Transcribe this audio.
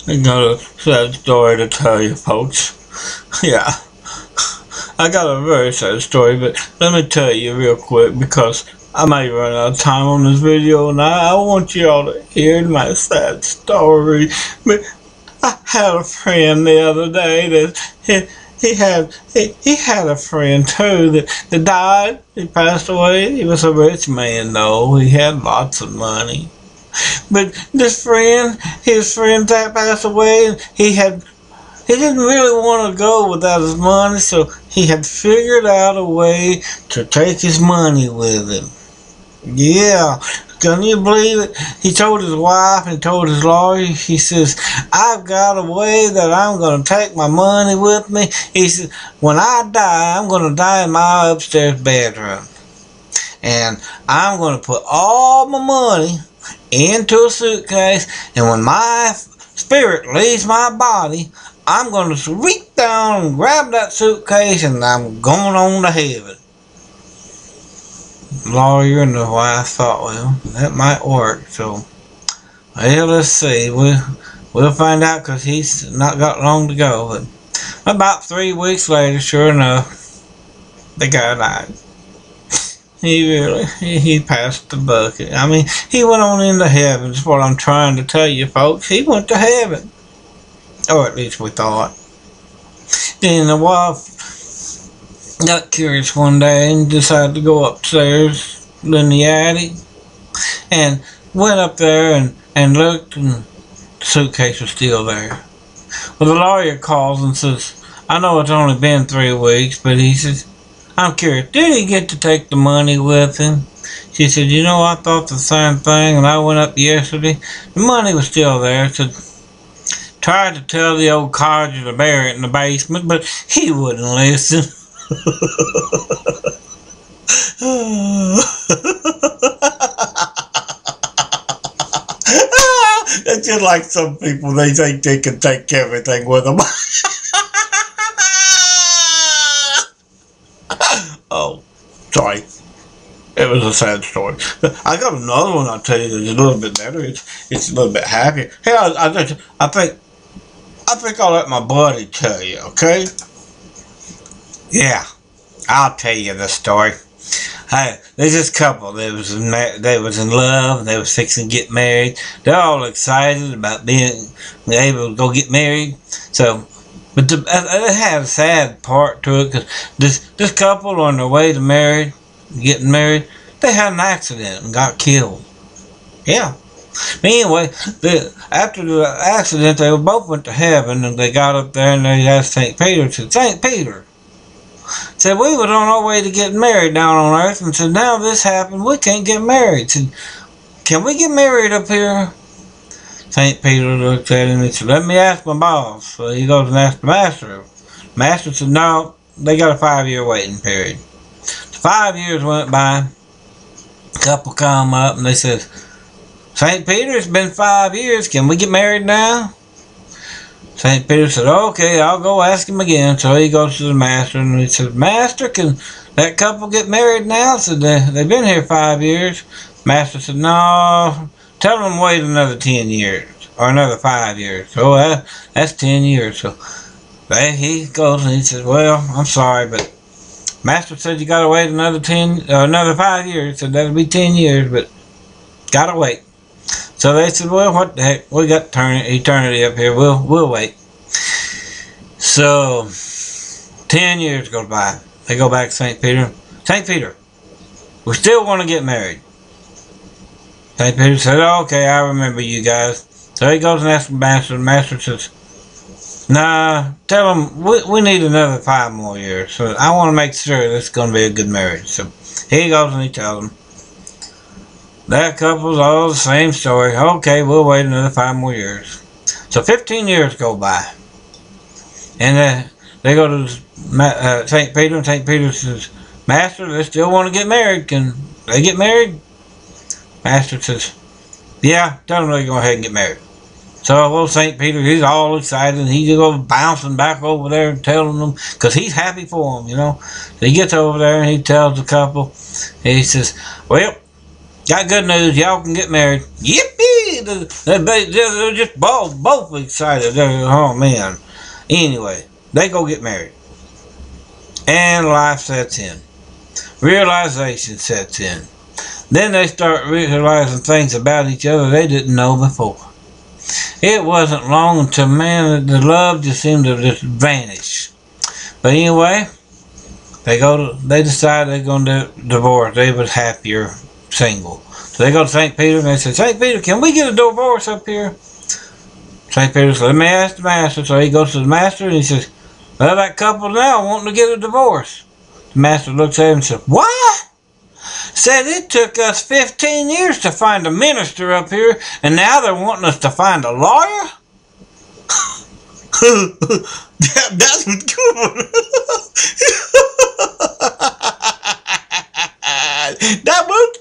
I got a sad story to tell you, folks. Yeah, I got a very sad story, but let me tell you real quick because I may run out of time on this video, and I want y'all to hear my sad story. But I had a friend the other day that he had a friend too that died. He passed away. He was a rich man though. He had lots of money. But this friend, his friend that passed away, and he didn't really want to go without his money, so he had figured out a way to take his money with him. Yeah, can you believe it? He told his wife and told his lawyer, he says, I've got a way that I'm going to take my money with me. He says, when I die, I'm going to die in my upstairs bedroom. And I'm going to put all my money into a suitcase, and when my spirit leaves my body, I'm going to reach down and grab that suitcase, and I'm going on to heaven. The lawyer and the wife thought, well, that might work. So, well, let's see. We'll find out because he's not got long to go. But about 3 weeks later, sure enough, the guy died. He passed the bucket. I mean, he went on into heaven. That's what I'm trying to tell you, folks. He went to heaven. Or at least we thought. Then the wife got curious one day and decided to go upstairs in the attic. And went up there and looked, and the suitcase was still there. Well, the lawyer calls and says, I know it's only been 3 weeks, but he says, I'm curious, did he get to take the money with him? She said, you know, I thought the same thing, and I went up yesterday. The money was still there. So tried to tell the old codger to bury it in the basement, but he wouldn't listen. That's just like some people, they think they can take everything with them. Oh, sorry. It was a sad story. I got another one I'll tell you that's a little bit better. It's a little bit happier. Hey, I think I'll let my buddy tell you, okay? Yeah, I'll tell you the story. Hey, there's this couple. They was in love. They was fixing to get married. They're all excited about being able to go get married. So, but it had a sad part to it because this couple on their way to getting married, they had an accident and got killed. Yeah. Anyway, after the accident, they both went to heaven, and they got up there and they asked St. Peter, said, St. Peter, said, we was on our way to get married down on earth, and said, now this happened, we can't get married. Said, can we get married up here? St. Peter looked at him and said, let me ask my boss. So he goes and asks the master. The master said, no, they got a 5-year waiting period. So 5 years went by. A couple come up and they said, St. Peter, it's been 5 years. Can we get married now? St. Peter said, okay, I'll go ask him again. So he goes to the master and he said, Master, can that couple get married now? So they've been here 5 years. Master said, no, tell them to wait another 10 years or another 5 years. So that's 10 years. So he goes and he says, well, I'm sorry, but Master said you got to wait another 5 years. So that'll be 10 years, but got to wait. So they said, well, what the heck, we got eternity up here, we'll wait. So 10 years goes by. They go back to St. Peter. St. Peter, we still want to get married. St. Peter said, okay, I remember you guys. So he goes and asks the master. The master says, nah, tell them we need another 5 more years. So I want to make sure this is going to be a good marriage. So he goes and he tells them. That couple's all the same story. Okay, we'll wait another 5 more years. So 15 years go by. And they go to St. Peter, and St. Peter says, Master, they still want to get married. Can they get married? Master says, yeah, tell them they go ahead and get married. So little St. Peter, he's all excited, and he goes bouncing back over there and telling them, because he's happy for them, you know. So he gets over there and he tells the couple, he says, well, got good news, y'all can get married. Yippee! They're just both excited. Oh, man. Anyway, they go get married. And life sets in. Realization sets in. Then they start realizing things about each other they didn't know before. It wasn't long until, man, the love just seemed to just vanish. But anyway, they decide they're going to divorce. They was happier single. So they go to St. Peter and they say, St. Peter, can we get a divorce up here? St. Peter says, let me ask the master. So he goes to the master and he says, well, that couple now wanting to get a divorce. The master looks at him and says, what? Said it took us 15 years to find a minister up here, and now they're wanting us to find a lawyer? That's what's good. That was